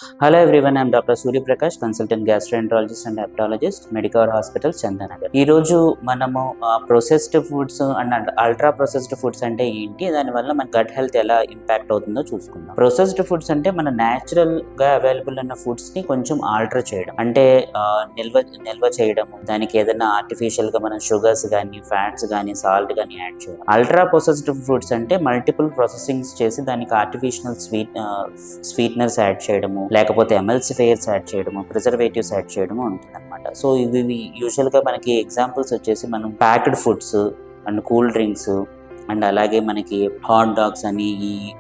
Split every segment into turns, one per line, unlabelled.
Hello everyone, I'm Dr. Surya Prakash, consultant gastroenterologist and hepatologist, Medicare Hospital, Chandanagar. ఈ రోజు మనము processed foods and ultra processed foods అంటే ఏంటి, దానివల్ల మన గట్ హెల్త్ ఎలా ఇంపాక్ట్ అవుతుందో చూసుకుందాం. ప్రాసెస్డ్ ఫుడ్స్ అంటే మన న్యాచురల్ గా అవైలబుల్ ఉన్న ఫుడ్స్ ని కొంచెం ఆల్టర్ చేయడం, అంటే నిల్వ చేయడం, దానికి ఏదైనా ఆర్టిఫిషియల్ గా మనం షుగర్స్ కానీ ఫ్యాట్స్ కానీ సాల్ట్ కానీ యాడ్ చేయడం. అల్ట్రా ప్రాసెస్డ్ ఫుడ్స్ అంటే మల్టిపుల్ ప్రాసెసింగ్స్ చేసి దానికి ఆర్టిఫిషియల్ స్వీట్నర్స్ యాడ్ చేయడము, లేకపోతే ఎమల్సిఫైయర్స్ యాడ్ చేయడము, ప్రిజర్వేటివ్స్ యాడ్ చేయడము ఉంటుంది అనమాట. సో ఇవి యూజువల్గా మనకి ఎగ్జాంపుల్స్ వచ్చేసి మనం packed foods and cool drinks and అలాగే మనకి హాట్ డాగ్స్ అని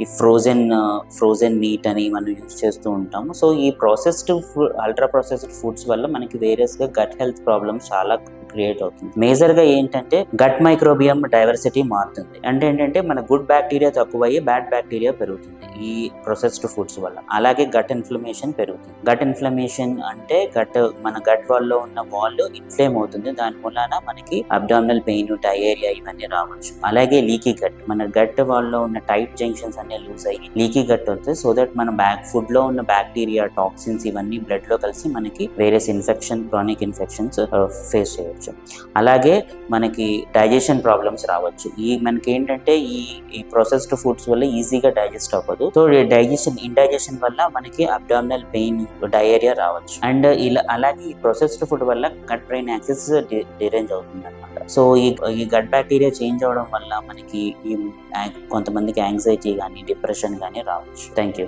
ఈ ఫ్రోజన్ మీట్ అని మనం యూజ్ చేస్తూ ఉంటాము. సో ఈ అల్ట్రా ప్రాసెస్డ్ ఫుడ్స్ వల్ల మనకి వేరియస్గా గట్ హెల్త్ ప్రాబ్లమ్స్ చాలా క్రియేట్ అవుతుంది. మేజర్గా ఏంటంటే గట్ మైక్రోబియం డైవర్సిటీ మారుతుంది. అంటే ఏంటంటే మన గుడ్ బ్యాక్టీరియా తక్కువయ్యి బ్యాడ్ బ్యాక్టీరియా పెరుగుతుంది ఈ ప్రొసెస్డ్ ఫుడ్స్ వల్ల. అలాగే గట్ ఇన్ఫ్లమేషన్ పెరుగుతుంది. గట్ ఇన్ఫ్లమేషన్ అంటే మన గట్ వాల్లో ఉన్న వాల్ ఇన్ఫ్లేమ్ అవుతుంది. దాని వలన మనకి అబ్డామినల్ పెయిన్, డయేరియా ఇవన్నీ రావచ్చు. అలాగే లీకీ గట్, మన గట్ వాల్లో ఉన్న టైట్ జంక్షన్స్ అన్ని లూజ్ అయ్యి లీకీ గట్ అవుతుంది. సో దట్ మన ఫుడ్ లో ఉన్న బ్యాక్టీరియా, టాక్సిన్స్ ఇవన్నీ బ్లడ్ లో కలిసి మనకి వేరియస్ క్రానిక్ ఇన్ఫెక్షన్స్ ఫేస్ చేయవచ్చు. అలాగే మనకి డైజెషన్ ప్రాబ్లమ్స్ రావచ్చు. మనకి ఏంటంటే ఈ ప్రాసెస్డ్ ఫుడ్స్ వల్ల ఈజీగా డైజెస్ట్ అవ్వదు. సో ఇండైజెషన్ వల్ల మనకి అబ్డామినల్ పెయిన్, డయేరియా రావచ్చు. అండ్ అలాగే ఈ ప్రాసెస్డ్ ఫుడ్ వల్ల గట్ బ్రెయిన్ యాక్సెస్ డిరేంజ్ అవుతుంది అనమాట. సో ఈ గట్ బ్యాక్టీరియా చేంజ్ అవడం వల్ల మనకి కొంతమందికి యాంగ్జైటీ కానీ డిప్రెషన్ కానీ రావచ్చు. Thank you.